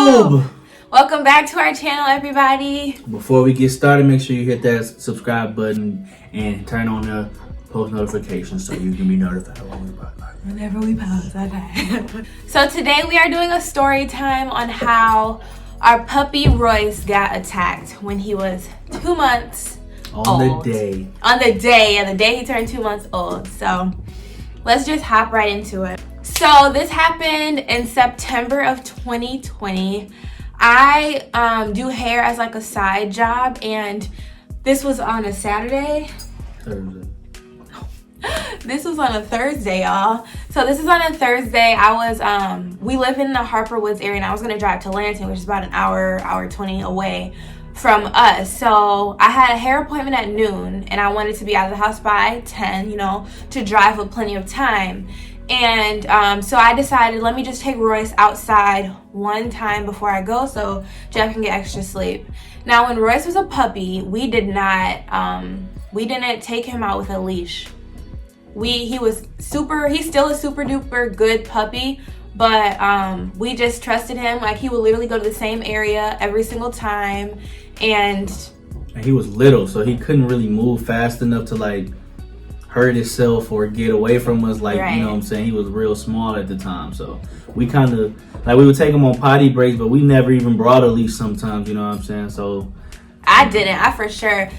YouTube! Welcome back to our channel, everybody. Before we get started, make sure you hit that subscribe button and turn on the post notifications so you can be notified whenever we post. Okay. So today we are doing a story time on how our puppy Royce got attacked when he was 2 months old. On the day he turned 2 months old. So let's just hop right into it. So this happened in September of 2020. I do hair as like a side job, and this was on a Saturday. Thursday. This was on a Thursday, y'all. So this is on a Thursday. I was we live in the Harper Woods area, and I was gonna drive to Lansing, which is about an hour 20 away from us. So I had a hair appointment at noon, and I wanted to be out of the house by 10, to drive with plenty of time. And so I decided, let me just take Royce outside one time before I go so Jeff can get extra sleep. Now, when Royce was a puppy, we didn't take him out with a leash. He's still a super duper good puppy, but we just trusted him. Like, he would literally go to the same area every single time. And he was little, so he couldn't really move fast enough to like hurt himself or get away from us, like, right. You know what I'm saying? He was real small at the time, so we kind of, like, we would take him on potty breaks, but we never even brought a leash sometimes, you know what I'm saying? So I for sure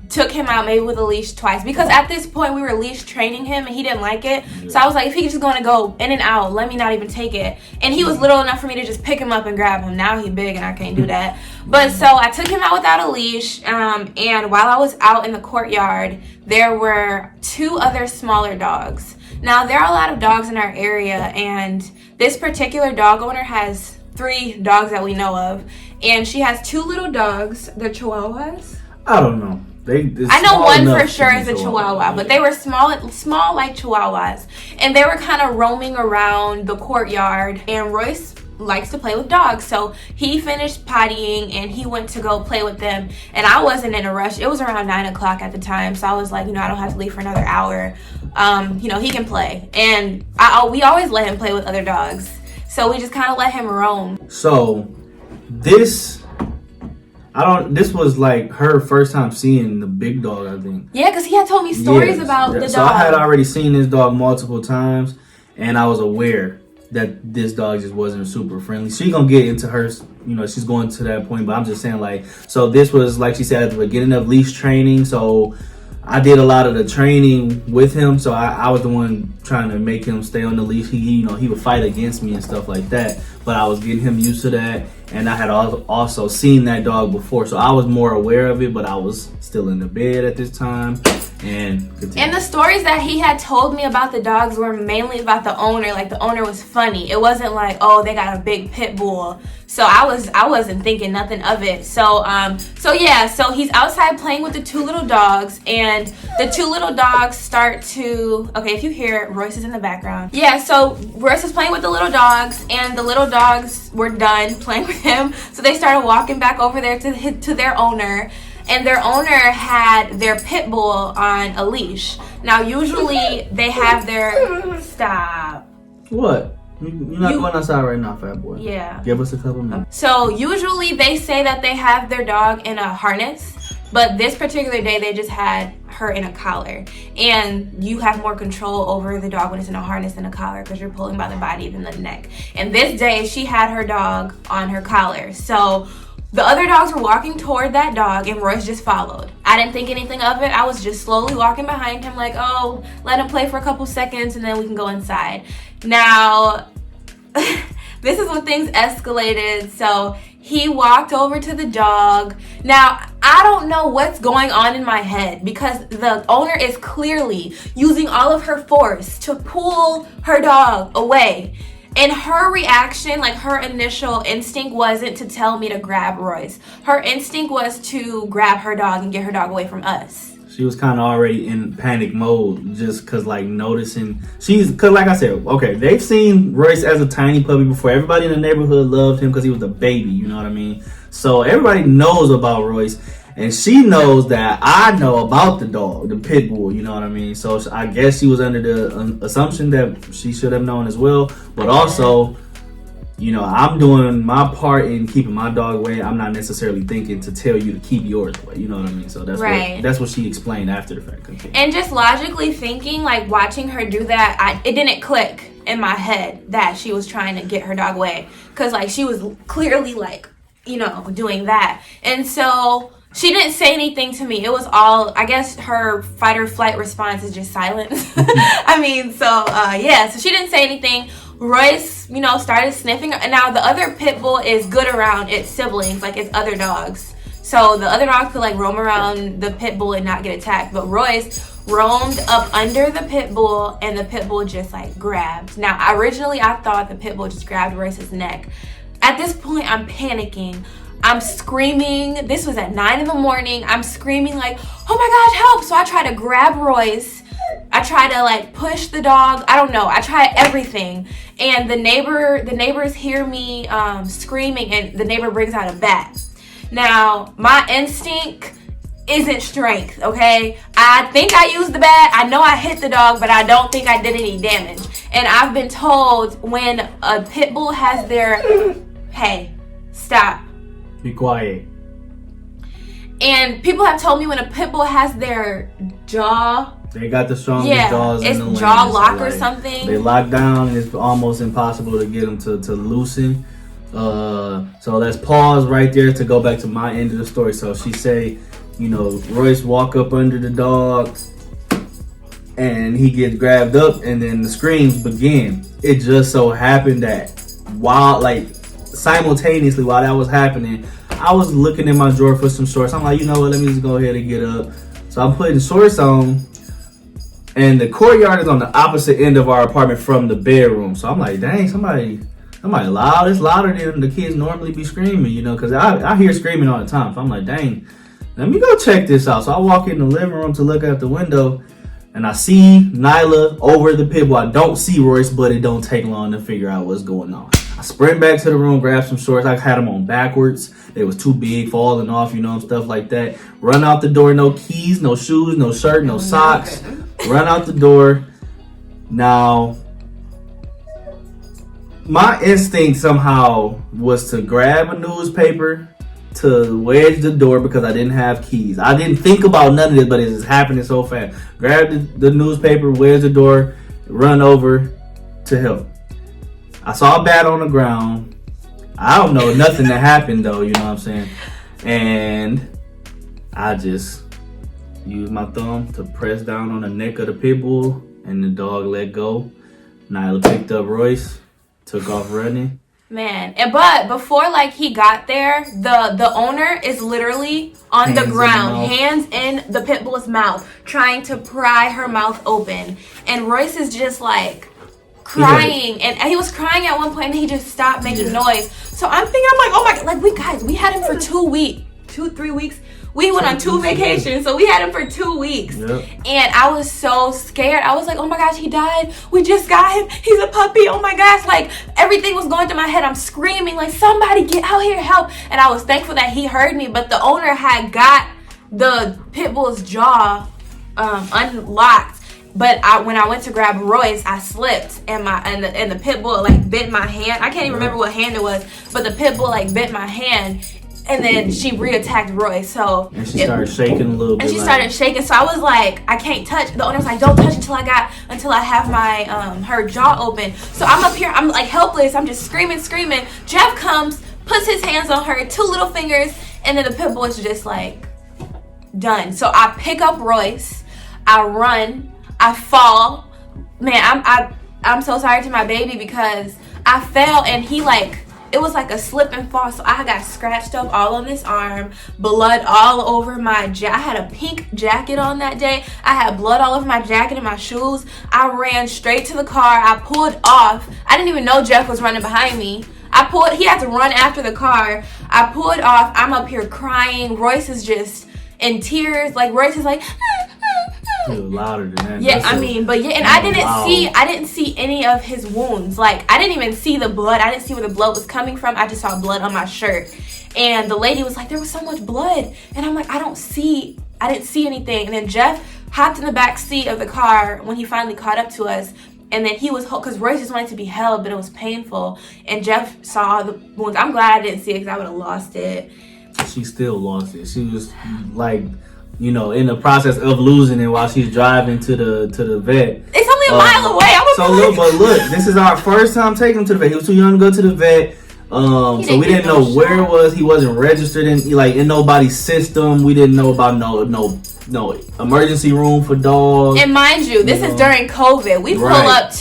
took him out maybe with a leash twice, because at this point we were leash training him and he didn't like it. Yeah. So I was like, if he's just going to go in and out, let me not even take it. And he was little enough for me to just pick him up and grab him. Now he's big and I can't do that. But so I took him out without a leash, and while I was out in the courtyard, there were 2 other smaller dogs. Now, there are a lot of dogs in our area, and this particular dog owner has 3 dogs that we know of, and she has 2 little dogs. They're Chihuahuas. I don't know. I know one for sure is a Chihuahua, but they were small like Chihuahuas, and they were kind of roaming around the courtyard. And Royce likes to play with dogs, so he finished pottying and he went to go play with them. And I wasn't in a rush. It was around 9 o'clock at the time, so I was like, I don't have to leave for another hour. He can play, and we always let him play with other dogs, so we just kind of let him roam. So this was like her first time seeing the big dog, I think. Yeah, because he had told me stories about the dog. So I had already seen this dog multiple times, and I was aware that this dog just wasn't super friendly. She's gonna get into her, she's going to that point, but I'm just saying, like, so this was, like she said, at the beginning of leash training, so I did a lot of the training with him, so I was the one trying to make him stay on the leash. He would fight against me and stuff like that, but I was getting him used to that, and I had also seen that dog before, so I was more aware of it, but I was still in the bed at this time. And the stories that he had told me about the dogs were mainly about the owner. Like, the owner was funny. It wasn't like, oh, they got a big pit bull. So I wasn't thinking nothing of it. So he's outside playing with the 2 little dogs, and the 2 little dogs start to, okay, if you hear it, Royce is in the background. Yeah, so Royce is playing with the little dogs, and the little dogs were done playing with him. So they started walking back over there to their owner. And their owner had their pit bull on a leash. Now, usually they have their... Stop. What? You're not going outside right now, fat boy. Yeah. Give us a couple minutes. So, usually they say that they have their dog in a harness. But this particular day, they just had her in a collar. And you have more control over the dog when it's in a harness than a collar, because you're pulling by the body than the neck. And this day, she had her dog on her collar. So the other dogs were walking toward that dog, and Royce just followed. I didn't think anything of it. I was just slowly walking behind him, like, oh, let him play for a couple seconds, and then we can go inside. Now, this is when things escalated. So he walked over to the dog. Now, I don't know what's going on in my head, because the owner is clearly using all of her force to pull her dog away. And her reaction, like, her initial instinct wasn't to tell me to grab Royce. Her instinct was to grab her dog and get her dog away from us. She was kind of already in panic mode, just because, like, noticing. Because, like I said, okay, they've seen Royce as a tiny puppy before. Everybody in the neighborhood loved him because he was a baby, you know what I mean? So everybody knows about Royce. And she knows that I know about the dog, the pit bull, you know what I mean? So I guess she was under the assumption that she should have known as well. But also, you know, I'm doing my part in keeping my dog away. I'm not necessarily thinking to tell you to keep yours away. You know what I mean? So that's what she explained after the fact. Okay. And just logically thinking, like watching her do that, it didn't click in my head that she was trying to get her dog away, because like she was clearly like, you know, doing that. And so she didn't say anything to me. It was all, I guess her fight or flight response is just silence. I mean, so so she didn't say anything. Royce, you know, started sniffing. And now the other pit bull is good around its siblings, like its other dogs. So the other dogs could like roam around the pit bull and not get attacked. But Royce roamed up under the pit bull, and the pit bull just like grabbed. Now, originally I thought the pit bull just grabbed Royce's neck. At this point, I'm panicking. I'm screaming. This was at 9 a.m. I'm screaming like, oh my gosh, help. So I try to grab Royce. I try to like push the dog. I don't know. I try everything. And the neighbors hear me screaming, and the neighbor brings out a bat. Now, my instinct isn't strength, okay? I think I used the bat. I know I hit the dog, but I don't think I did any damage. And I've been told when a pit bull has their, hey, stop. Be quiet. And people have told me when a pit bull has their jaw, they got the strongest jaws in the land. It's jaw lock so, or something. They lock down. It's almost impossible to get them to loosen. So let's pause right there to go back to my end of the story. So she say, you know, Royce walk up under the dog, and he gets grabbed up, and then the screams begin. It just so happened that simultaneously while that was happening, I was looking in my drawer for some shorts. I'm like, you know what, let me just go ahead and get up. So I'm putting shorts on, and the courtyard is on the opposite end of our apartment from the bedroom. So I'm like, dang, somebody loud. It's louder than the kids normally be screaming, you know, because I hear screaming all the time. So I'm like, dang, let me go check this out. So I walk in the living room to look out the window, and I see Nyla over the pit bull. I don't see Royce, but it don't take long to figure out what's going on. I sprint back to the room, grab some shorts. I had them on backwards. They was too big, falling off, you know, and stuff like that. Run out the door, no keys, no shoes, no shirt, no socks. Run out the door. Now, my instinct somehow was to grab a newspaper to wedge the door because I didn't have keys. I didn't think about none of this, but it is happening so fast. Grab the newspaper, wedge the door, run over to help. I saw a bat on the ground. I don't know nothing that happened though, you know what I'm saying? And I just used my thumb to press down on the neck of the pit bull, and the dog let go. Nyla picked up Royce, took off running. Man, but before like he got there, the owner is literally on the ground, hands in the pit bull's mouth, trying to pry her mouth open. And Royce is just like crying, and he was crying at one point, and he just stopped making noise. So I'm like, oh my god, like we had him for 3 weeks. We went on 2 vacations, so we had him for 2 weeks. Yep. And I was so scared. I was like, oh my gosh, he died. We just got him. He's a puppy. Oh my gosh. Like, everything was going through my head. I'm screaming, like, somebody get out here, help. And I was thankful that he heard me, but the owner had got the pit bull's jaw unlocked. But when I went to grab Royce, I slipped, and the pit bull like bit my hand. I can't even remember what hand it was, but the pit bull like bit my hand. And then she re-attacked Roy, so... And she started shaking a little bit. And she started shaking, so I was like, I can't touch. The owner was like, don't touch until I have my, her jaw open. So I'm up here, I'm like helpless, I'm just screaming. Jeff comes, puts his hands on her, 2 little fingers, and then the pit bull is just like, done. So I pick up Royce, I run, I fall. Man, I'm so sorry to my baby because I fell, and he like... It was like a slip and fall, so I got scratched up all on this arm, blood all over my I had a pink jacket on that day. I had blood all over my jacket and my shoes. I ran straight to the car. I pulled off. I didn't even know Jeff was running behind me. He had to run after the car. I pulled off. I'm up here crying. Royce is just in tears. Like, Royce is like... It was louder than that. Yeah, and I didn't see any of his wounds. Like, I didn't even see the blood. I didn't see where the blood was coming from. I just saw blood on my shirt. And the lady was like, there was so much blood. And I'm like, I didn't see anything. And then Jeff hopped in the back seat of the car when he finally caught up to us. And then he was, because Royce just wanted to be held, but it was painful. And Jeff saw the wounds. I'm glad I didn't see it because I would have lost it. She still lost it. She was like, you know, in the process of losing it while she's driving to the vet. It's only a mile away. But look, this is our first time taking him to the vet. He was too young to go to the vet. So we didn't know where it was. He wasn't registered in nobody's system. We didn't know about no emergency room for dogs. And mind you, this is during COVID. We pull up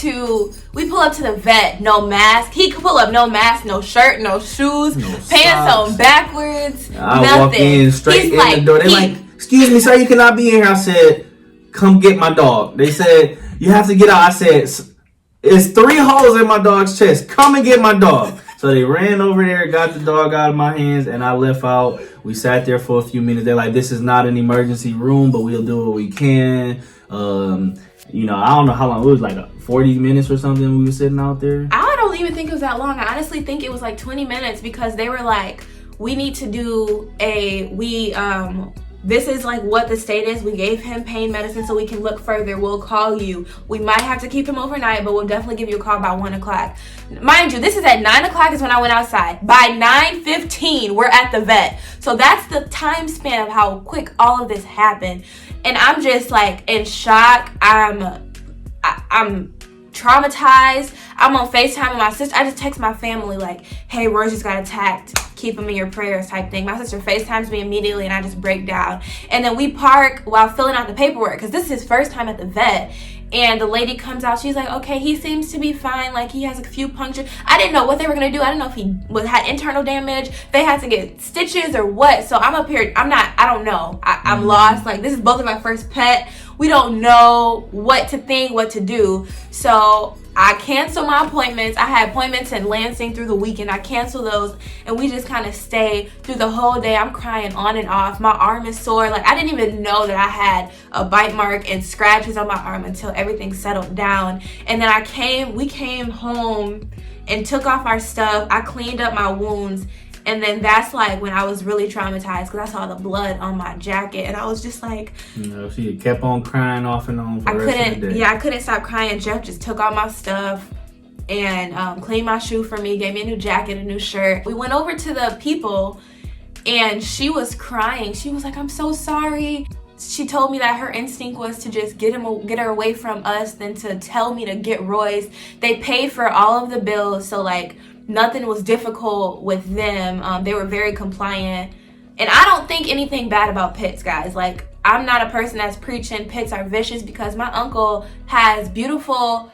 to the vet, no mask. He could pull up, no mask, no shirt, no shoes, pants on backwards, I walk in straight in the door. They're like, "Excuse me, sir, you cannot be in here." I said, "Come get my dog." They said, "You have to get out." I said, "It's 3 holes in my dog's chest. Come and get my dog." So they ran over there, got the dog out of my hands, and I left out. We sat there for a few minutes. They're like, "This is not an emergency room, but we'll do what we can." You know, I don't know how long. It was like 40 minutes or something we were sitting out there. I don't even think it was that long. I honestly think it was like 20 minutes because they were like, we need to do this is like what the state is. We gave him pain medicine so we can look further. We'll call you. We might have to keep him overnight, but we'll definitely give you a call by 1 o'clock. Mind you, this is at 9 o'clock is when I went outside. By 9:15, we're at the vet. So that's the time span of how quick all of this happened. And I'm just like in shock. I'm traumatized. I'm on FaceTime with my sister. I just text my family like, "Hey, Roy just got attacked. Keep him in your prayers," type thing. My sister FaceTimes me immediately and I just break down. And then we park while filling out the paperwork because this is his first time at the vet. And the lady comes out. She's like, "Okay, he seems to be fine. Like, he has a few punctures." I didn't know what they were going to do. I didn't know if he had internal damage. They had to get stitches or what. So I'm up here. I don't know. I'm lost. Like, this is both of my first pet. We don't know what to think, what to do. So I canceled my appointments. I had appointments in Lansing through the weekend. I canceled those and we just kind of stayed through the whole day. I'm crying on and off. My arm is sore. Like, I didn't even know that I had a bite mark and scratches on my arm until everything settled down. And then we came home and took off our stuff. I cleaned up my wounds. And then that's like when I was really traumatized because I saw the blood on my jacket and I was just like, you know, she kept on crying off and on for the rest of the day. Yeah, I couldn't stop crying. Jeff just took all my stuff and cleaned my shoe for me, gave me a new jacket, a new shirt. We went over to the people and she was crying. She was like, "I'm so sorry." She told me that her instinct was to just get her away from us than to tell me to get Royce. They paid for all of the bills, so like nothing was difficult with them. They were very compliant. And I don't think anything bad about pits, guys. Like, I'm not a person that's preaching pits are vicious because my uncle has beautiful,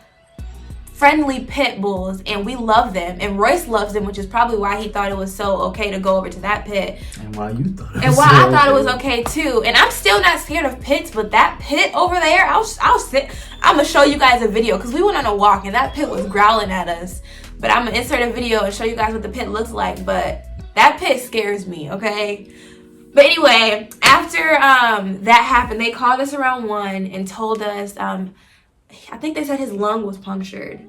friendly pit bulls and we love them. And Royce loves them, which is probably why he thought it was so okay to go over to that pit. And why you thought it was And why I thought it was okay too. And I'm still not scared of pits, but that pit over there, I'm going to show you guys a video because we went on a walk and that pit was growling at us. But I'm going to insert a video and show you guys what the pit looks like. But that pit scares me, okay? But anyway, after that happened, they called us around 1 and told us, I think they said his lung was punctured.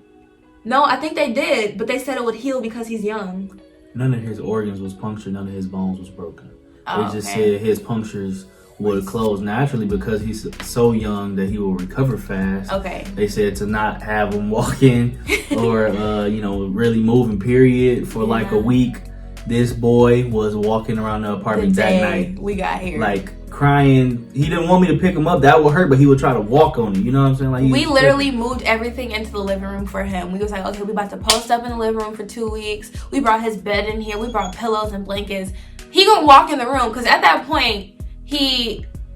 No, I think they did. But they said it would heal because he's young. None of his organs was punctured. None of his bones was broken. Oh, they just said his punctures would close naturally because he's so young that he will recover fast. Okay. They said to not have him walking or really moving period for like a week. This boy was walking around the apartment that night. We got here. Like crying. He didn't want me to pick him up. That would hurt, but he would try to walk on it. You know what I'm saying? Like we literally moved everything into the living room for him. We was like, okay, we about to post up in the living room for 2 weeks. We brought his bed in here. We brought pillows and blankets. He gonna walk in the room because at that point,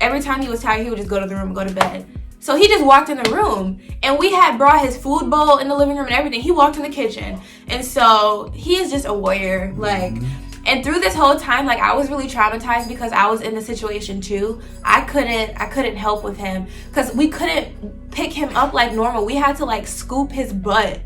every time he was tired, he would just go to the room and go to bed. So he just walked in the room and we had brought his food bowl in the living room and everything. He walked in the kitchen. And so he is just a warrior. Like, and through this whole time, like, I was really traumatized because I was in the situation too. I couldn't help with him because we couldn't pick him up like normal. We had to like scoop his butt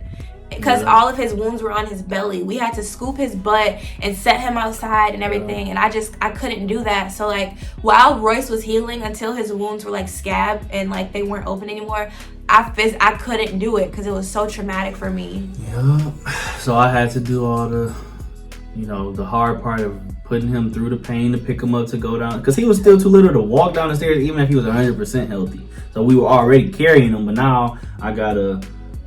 because all of his wounds were on his belly. We had to scoop his butt and set him outside and everything. And I couldn't do that. So like while Royce was healing until his wounds were like scabbed and like they weren't open anymore, I couldn't do it because it was so traumatic for me. Yeah. So I had to do all the hard part of putting him through the pain to pick him up to go down because he was still too little to walk down the stairs even if he was 100% healthy. So we were already carrying him, but now I gotta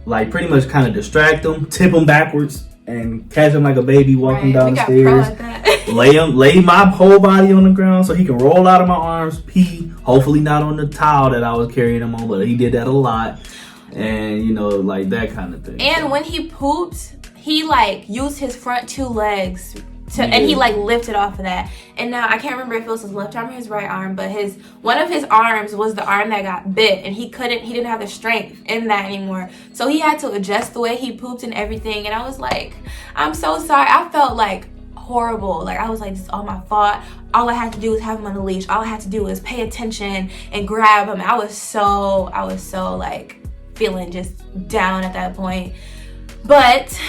like pretty much kind of distract him, tip him backwards, and catch him like a baby walking down the We got stairs. pro at that. lay my whole body on the ground so he can roll out of my arms, pee. Hopefully not on the towel that I was carrying him on, but he did that a lot. And you know, like that kind of thing. And when he pooped, he like used his front 2 legs to, and he like lifted off of that. And now I can't remember if it was his left arm or his right arm, but one of his arms was the arm that got bit, and he didn't have the strength in that anymore. So he had to adjust the way he pooped and everything. And I was like, I'm so sorry. I felt like horrible. Like I was like, this is all my fault. All I had to do was have him on the leash. All I had to do was pay attention and grab him. I was so like feeling just down at that point. But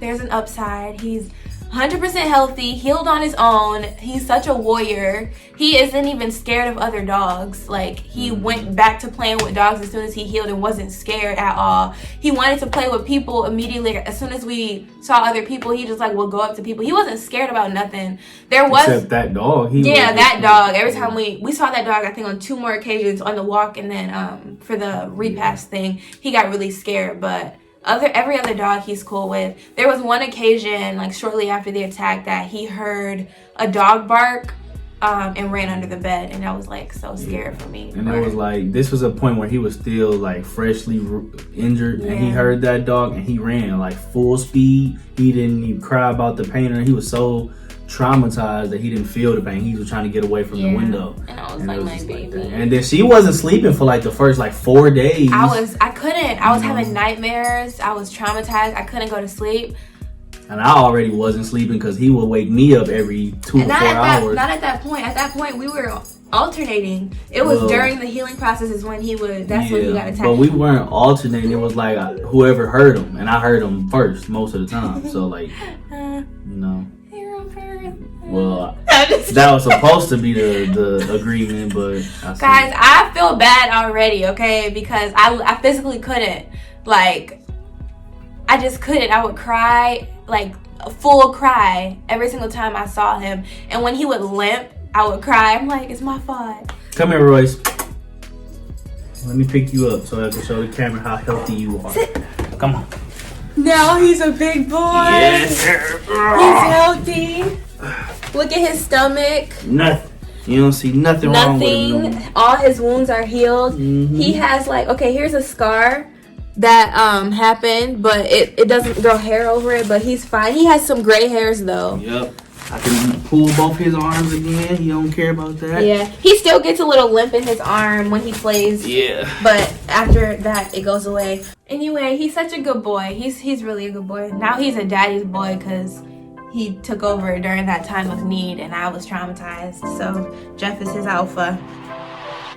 there's an upside. He's 100% healthy, healed on his own. He's such a warrior. He isn't even scared of other dogs. Like, he went back to playing with dogs as soon as he healed and wasn't scared at all. He wanted to play with people immediately. As soon as we saw other people, he just like would go up to people. He wasn't scared about nothing. Except that dog. That dog. Every time we saw that dog, I think on 2 more occasions, on the walk and then for the repass thing, he got really scared. But every other dog he's cool with. There was one occasion, like shortly after the attack, that he heard a dog bark and ran under the bed, and I was like so scared for me. And it was like, this was a point where he was still like freshly injured, and he heard that dog and he ran like full speed. He didn't even cry about the pain, and he was so traumatized that he didn't feel the pain. He was trying to get away from the window. And I was like, my baby. And then she wasn't sleeping for like the first like 4 days. I couldn't. I was having nightmares. I was traumatized. I couldn't go to sleep. And I already wasn't sleeping because he would wake me up every 2 to 4 hours. Not at that point. At that point, we were alternating. It was during the healing process is when that's when he got attacked. But we weren't alternating. It was like whoever heard him, and I heard him first most of the time. So like, you know. Well, that was supposed to be the agreement, but guys, I feel bad already, okay? Because I physically couldn't. Like, I just couldn't. I would cry, like a full cry every single time I saw him. And when he would limp, I would cry. I'm like, it's my fault. Come here, Royce. Let me pick you up so I can show the camera how healthy you are. Sit. Come on. Now he's a big boy. Yes. He's healthy. Look at his stomach. Nothing. You don't see nothing wrong with him. Nothing. All his wounds are healed. Mm-hmm. He has like, okay, here's a scar that happened, but it doesn't grow hair over it, but he's fine. He has some gray hairs though. Yep. I can pull both his arms again. He don't care about that. Yeah. He still gets a little limp in his arm when he plays. Yeah. But after that, it goes away. Anyway, he's such a good boy. He's really a good boy. Now he's a daddy's boy because he took over during that time of need, and I was traumatized. So Jeff is his alpha.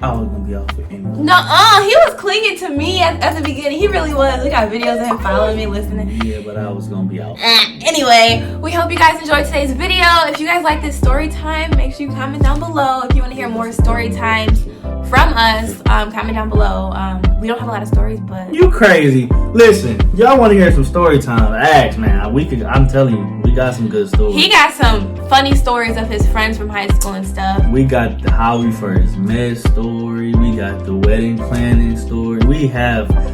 I was gonna be off with him. Nuh-uh, he was clinging to me at the beginning. He really was. We got videos of him following me, listening. Yeah, but I was gonna be out. Anyway, we hope you guys enjoyed today's video. If you guys like this story time, make sure you comment down below. If you want to hear more story times from us, comment down below. We don't have a lot of stories, but you crazy. Listen, y'all want to hear some story time? Ask, man. I'm telling you, we got some good stories. He got some funny stories of his friends from high school and stuff. We got the how we first met story. We got the wedding planning story.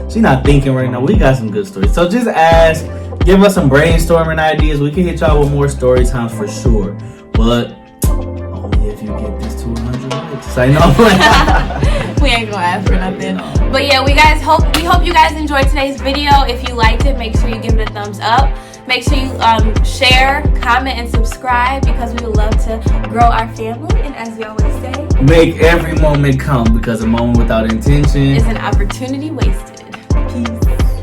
She not thinking right now. We got some good stories. So just ask, give us some brainstorming ideas. We can hit y'all with more story times for sure. But only if you get this to 100 likes. Say no. We ain't gonna ask for nothing. But yeah, we hope you guys enjoyed today's video. If you liked it, make sure you give it a thumbs up. Make sure you share, comment, and subscribe because we would love to grow our family. And as we always say, make every moment count because a moment without intention is an opportunity wasted. Peace.